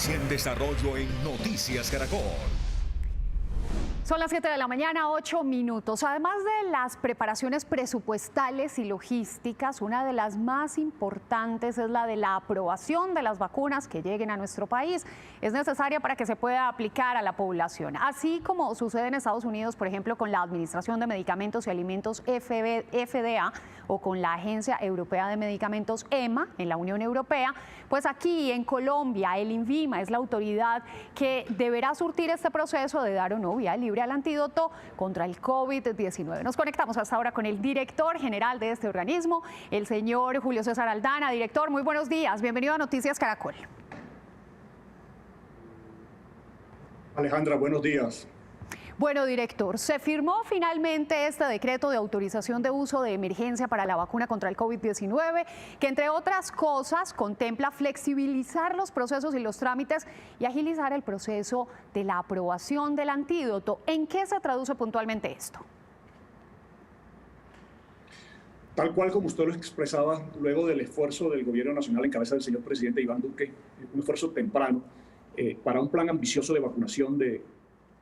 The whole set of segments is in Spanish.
Noticia en desarrollo en Noticias Caracol. Son las 7 de la mañana, 8 minutos. Además de las preparaciones presupuestales y logísticas, una de las más importantes es la de la aprobación de las vacunas que lleguen a nuestro país. Es necesaria para que se pueda aplicar a la población. Así como sucede en Estados Unidos, por ejemplo, con la Administración de Medicamentos y Alimentos FDA o con la Agencia Europea de Medicamentos EMA en la Unión Europea, pues aquí en Colombia el INVIMA es la autoridad que deberá surtir este proceso de dar o no vía libre al antídoto contra el COVID-19. Nos conectamos hasta ahora con el director general de este organismo, el señor Julio César Aldana. Director, muy buenos días. Bienvenido a Noticias Caracol. Alejandra, buenos días. Bueno, director, se firmó finalmente este decreto de autorización de uso de emergencia para la vacuna contra el COVID-19, que entre otras cosas contempla flexibilizar los procesos y los trámites y agilizar el proceso de la aprobación del antídoto. ¿En qué se traduce puntualmente esto? Tal cual como usted lo expresaba, luego del esfuerzo del Gobierno Nacional en cabeza del señor presidente Iván Duque, un esfuerzo temprano para un plan ambicioso de vacunación de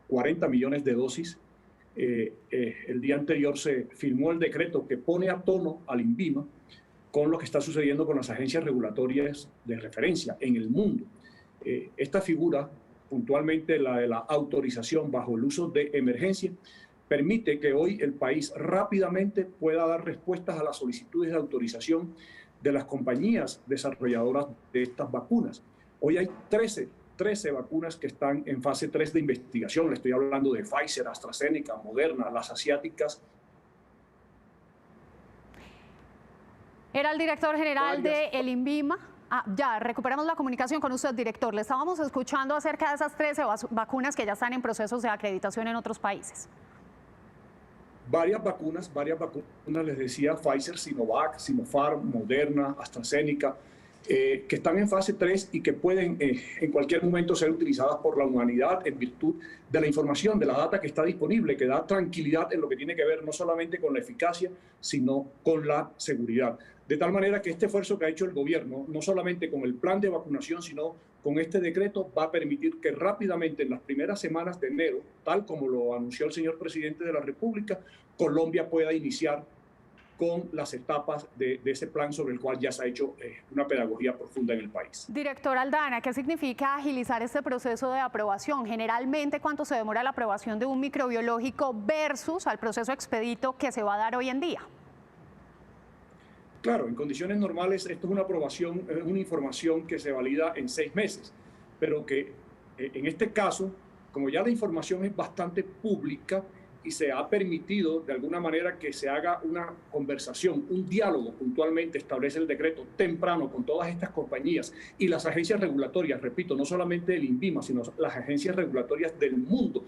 40 millones de dosis. El día anterior se firmó el decreto que pone a tono al INVIMA con lo que está sucediendo con las agencias regulatorias de referencia en el mundo. Esta figura, puntualmente la de la autorización bajo el uso de emergencia, permite que hoy el país rápidamente pueda dar respuestas a las solicitudes de autorización de las compañías desarrolladoras de estas vacunas. Hoy hay 13 vacunas que están en fase 3 de investigación. Le estoy hablando de Pfizer, AstraZeneca, Moderna, las asiáticas. Era el director general del INVIMA. Ya recuperamos la comunicación con usted, director. Le estábamos escuchando acerca de esas 13 vacunas que ya están en procesos de acreditación en otros países. Varias vacunas, les decía, Pfizer, Sinovac, Sinopharm, Moderna, AstraZeneca, que están en fase 3 y que pueden en cualquier momento ser utilizadas por la humanidad en virtud de la información, de la data que está disponible, que da tranquilidad en lo que tiene que ver no solamente con la eficacia, sino con la seguridad. De tal manera que este esfuerzo que ha hecho el gobierno, no solamente con el plan de vacunación, sino con este decreto, va a permitir que rápidamente en las primeras semanas de enero, tal como lo anunció el señor presidente de la República, Colombia pueda iniciar con las etapas de ese plan sobre el cual ya se ha hecho una pedagogía profunda en el país. Director Aldana, ¿qué significa agilizar este proceso de aprobación? Generalmente, ¿cuánto se demora la aprobación de un microbiológico versus al proceso expedito que se va a dar hoy en día? Claro, en condiciones normales esto es una aprobación, es una información que se valida en 6 meses, pero que en este caso, como ya la información es bastante pública, y se ha permitido de alguna manera que se haga una conversación, un diálogo, puntualmente establece el decreto temprano con todas estas compañías y las agencias regulatorias, repito, no solamente el INVIMA, sino las agencias regulatorias del mundo,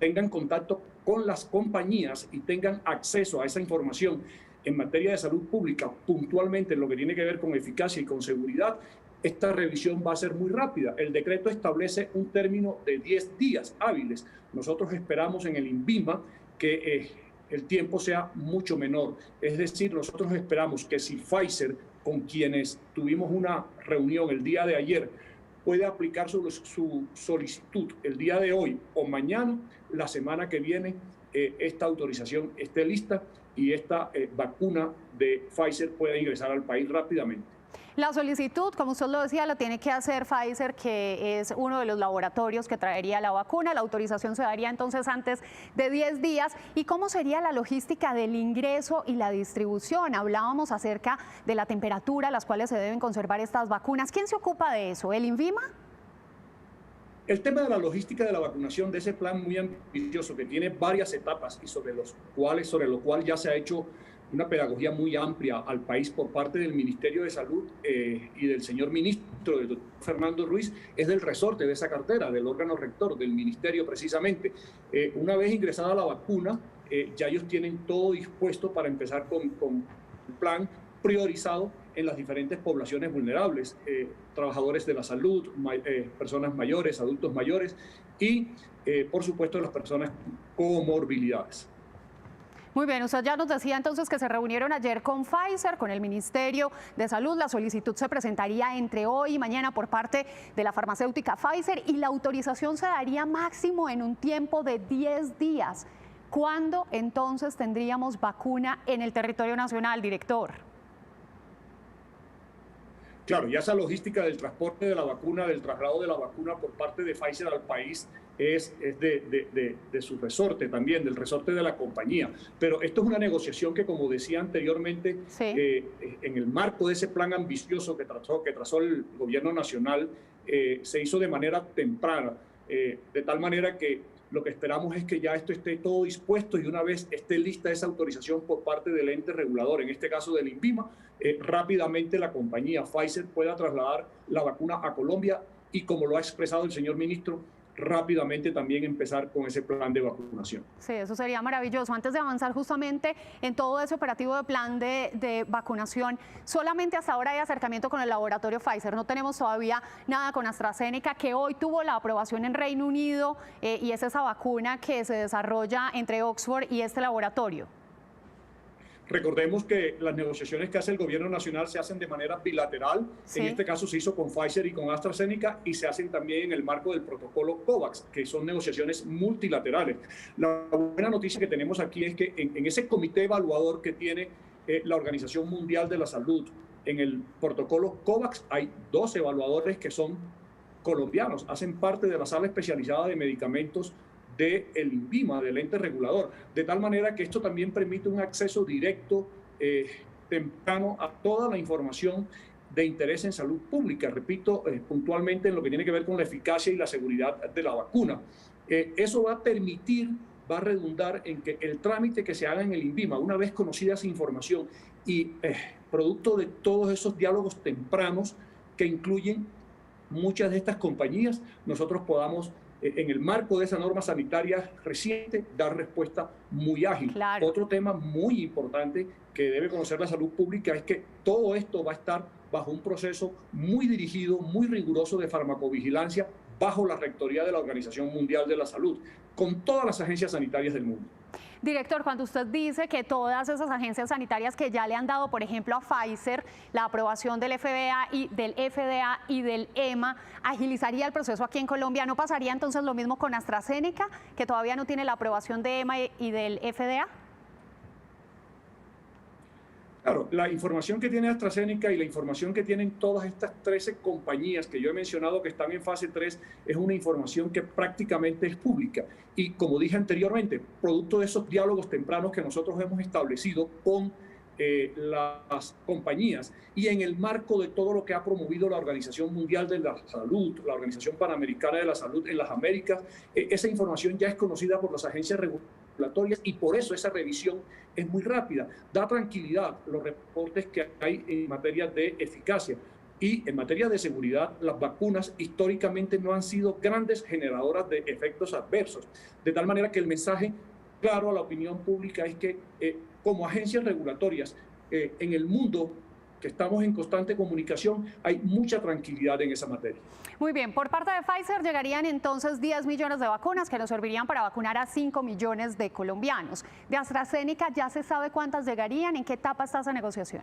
tengan contacto con las compañías y tengan acceso a esa información en materia de salud pública, puntualmente en lo que tiene que ver con eficacia y con seguridad. Esta revisión va a ser muy rápida. El decreto establece un término de 10 días hábiles. Nosotros esperamos en el INVIMA que el tiempo sea mucho menor. Es decir, nosotros esperamos que si Pfizer, con quienes tuvimos una reunión el día de ayer, puede aplicar su solicitud el día de hoy o mañana, la semana que viene, esta autorización esté lista y esta vacuna de Pfizer pueda ingresar al país rápidamente. La solicitud, como usted lo decía, la tiene que hacer Pfizer, que es uno de los laboratorios que traería la vacuna. La autorización se daría entonces antes de 10 días. ¿Y cómo sería la logística del ingreso y la distribución? Hablábamos acerca de la temperatura a las cuales se deben conservar estas vacunas. ¿Quién se ocupa de eso? ¿El INVIMA? El tema de la logística de la vacunación, de ese plan muy ambicioso que tiene varias etapas y sobre lo cual ya se ha hecho una pedagogía muy amplia al país por parte del Ministerio de Salud y del señor ministro, del doctor Fernando Ruiz, es del resorte de esa cartera, del órgano rector, del ministerio precisamente. Una vez ingresada la vacuna, ya ellos tienen todo dispuesto para empezar con el plan priorizado en las diferentes poblaciones vulnerables, trabajadores de la salud, personas mayores, adultos mayores y, por supuesto, las personas con comorbilidades. Muy bien, usted ya nos decía entonces que se reunieron ayer con Pfizer, con el Ministerio de Salud. La solicitud se presentaría entre hoy y mañana por parte de la farmacéutica Pfizer y la autorización se daría máximo en un tiempo de 10 días. ¿Cuándo entonces tendríamos vacuna en el territorio nacional, director? Claro, ya esa logística del transporte de la vacuna, del traslado de la vacuna por parte de Pfizer al país es de su resorte también, del resorte de la compañía. Pero esto es una negociación que, como decía anteriormente, Sí. En el marco de ese plan ambicioso que trazó el gobierno nacional, se hizo de manera temprana, de tal manera que lo que esperamos es que ya esto esté todo dispuesto y una vez esté lista esa autorización por parte del ente regulador, en este caso del INVIMA, rápidamente la compañía Pfizer pueda trasladar la vacuna a Colombia y, como lo ha expresado el señor ministro, rápidamente también empezar con ese plan de vacunación. Sí, eso sería maravilloso. Antes de avanzar justamente en todo ese operativo de plan de vacunación, solamente hasta ahora hay acercamiento con el laboratorio Pfizer. No tenemos todavía nada con AstraZeneca, que hoy tuvo la aprobación en Reino Unido y es esa vacuna que se desarrolla entre Oxford y este laboratorio. Recordemos que las negociaciones que hace el gobierno nacional se hacen de manera bilateral. Sí. En este caso se hizo con Pfizer y con AstraZeneca y se hacen también en el marco del protocolo COVAX, que son negociaciones multilaterales. La buena noticia que tenemos aquí es que en ese comité evaluador que tiene la Organización Mundial de la Salud, en el protocolo COVAX hay 2 evaluadores que son colombianos, hacen parte de la sala especializada de medicamentos del INVIMA, del ente regulador, de tal manera que esto también permite un acceso directo, temprano, a toda la información de interés en salud pública, repito, puntualmente en lo que tiene que ver con la eficacia y la seguridad de la vacuna. Eso va a permitir, va a redundar en que el trámite que se haga en el INVIMA, una vez conocida esa información y producto de todos esos diálogos tempranos que incluyen muchas de estas compañías, nosotros podamos, en el marco de esa norma sanitaria reciente, dar respuesta muy ágil. Claro. Otro tema muy importante que debe conocer la salud pública es que todo esto va a estar bajo un proceso muy dirigido, muy riguroso de farmacovigilancia, bajo la rectoría de la Organización Mundial de la Salud, con todas las agencias sanitarias del mundo. Director, cuando usted dice que todas esas agencias sanitarias que ya le han dado, por ejemplo, a Pfizer, la aprobación del FDA y del EMA, agilizaría el proceso aquí en Colombia, ¿no pasaría entonces lo mismo con AstraZeneca, que todavía no tiene la aprobación de EMA y del FDA? Claro, la información que tiene AstraZeneca y la información que tienen todas estas 13 compañías que yo he mencionado que están en fase 3 es una información que prácticamente es pública. Y como dije anteriormente, producto de esos diálogos tempranos que nosotros hemos establecido con las compañías y en el marco de todo lo que ha promovido la Organización Mundial de la Salud, la Organización Panamericana de la Salud en las Américas, esa información ya es conocida por las agencias regulatorias y por eso esa revisión es muy rápida. Da tranquilidad los reportes que hay en materia de eficacia. Y en materia de seguridad, las vacunas históricamente no han sido grandes generadoras de efectos adversos. De tal manera que el mensaje claro a la opinión pública es que como agencias regulatorias en el mundo que estamos en constante comunicación, hay mucha tranquilidad en esa materia. Muy bien, por parte de Pfizer llegarían entonces 10 millones de vacunas que nos servirían para vacunar a 5 millones de colombianos. De AstraZeneca ya se sabe cuántas llegarían, ¿en qué etapa está esa negociación?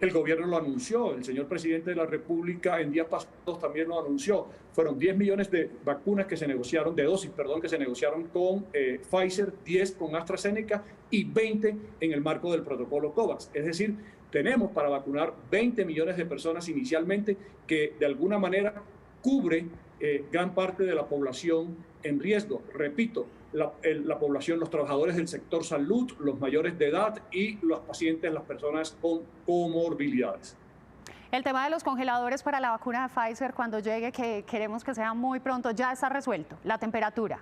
El gobierno lo anunció, el señor presidente de la República en días pasados también lo anunció. Fueron 10 millones de vacunas que se negociaron, de dosis, perdón, que se negociaron con Pfizer, 10 con AstraZeneca y 20 en el marco del protocolo COVAX. Es decir, tenemos para vacunar 20 millones de personas inicialmente, que de alguna manera cubre gran parte de la población en riesgo. Repito, la población, los trabajadores del sector salud, los mayores de edad y los pacientes, las personas con comorbilidades. El tema de los congeladores para la vacuna de Pfizer, cuando llegue, que queremos que sea muy pronto, ya está resuelto. La temperatura.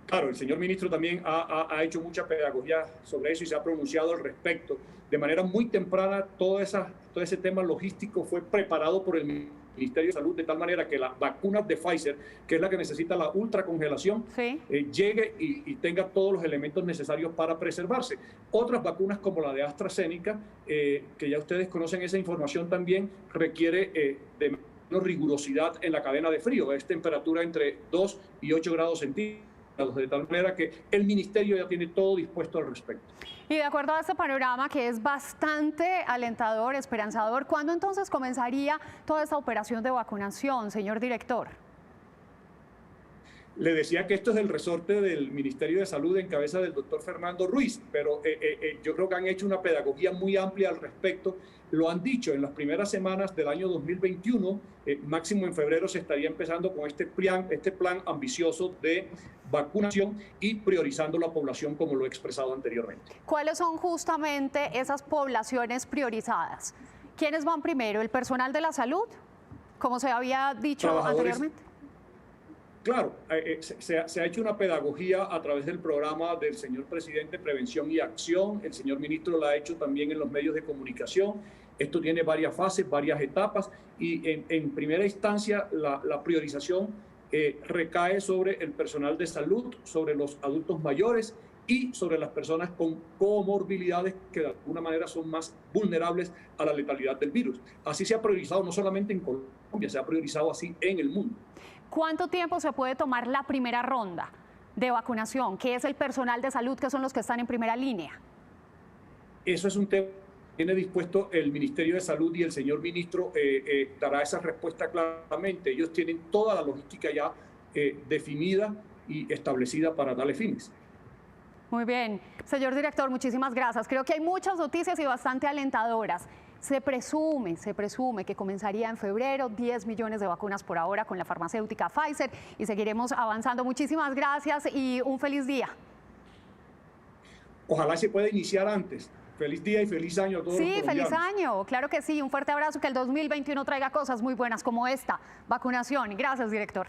Claro, el señor ministro también ha hecho mucha pedagogía sobre eso y se ha pronunciado al respecto. De manera muy temprana, todo ese tema logístico fue preparado por el Ministerio de Salud, de tal manera que las vacunas de Pfizer, que es la que necesita la ultracongelación, sí, llegue y tenga todos los elementos necesarios para preservarse. Otras vacunas como la de AstraZeneca, que ya ustedes conocen esa información también, requiere de menos rigurosidad en la cadena de frío, es temperatura entre 2 y 8 grados centígrados. de tal manera que el ministerio ya tiene todo dispuesto al respecto. Y de acuerdo a este panorama que es bastante alentador, esperanzador, ¿cuándo entonces comenzaría toda esta operación de vacunación, señor director? Le decía que esto es el resorte del Ministerio de Salud en cabeza del doctor Fernando Ruiz, pero yo creo que han hecho una pedagogía muy amplia al respecto. Lo han dicho en las primeras semanas del año 2021, máximo en febrero se estaría empezando con este plan ambicioso de vacunación y priorizando la población como lo he expresado anteriormente. ¿Cuáles son justamente esas poblaciones priorizadas? ¿Quiénes van primero? ¿El personal de la salud, como se había dicho anteriormente? Claro, se ha hecho una pedagogía a través del programa del señor presidente Prevención y Acción. El señor ministro la ha hecho también en los medios de comunicación. Esto tiene varias fases, varias etapas y en primera instancia la priorización recae sobre el personal de salud, sobre los adultos mayores y sobre las personas con comorbilidades que de alguna manera son más vulnerables a la letalidad del virus. Así se ha priorizado no solamente en Colombia, se ha priorizado así en el mundo. ¿Cuánto tiempo se puede tomar la primera ronda de vacunación? ¿Qué es el personal de salud, que son los que están en primera línea? Eso es un tema que tiene dispuesto el Ministerio de Salud y el señor ministro dará esa respuesta claramente. Ellos tienen toda la logística ya definida y establecida para tales fines. Muy bien. Señor director, muchísimas gracias. Creo que hay muchas noticias y bastante alentadoras. Se presume que comenzaría en febrero, 10 millones de vacunas por ahora con la farmacéutica Pfizer y seguiremos avanzando. Muchísimas gracias y un feliz día. Ojalá se pueda iniciar antes. Feliz día y feliz año a todos. Sí, feliz año, claro que sí. Un fuerte abrazo, que el 2021 traiga cosas muy buenas como esta vacunación. Gracias, director.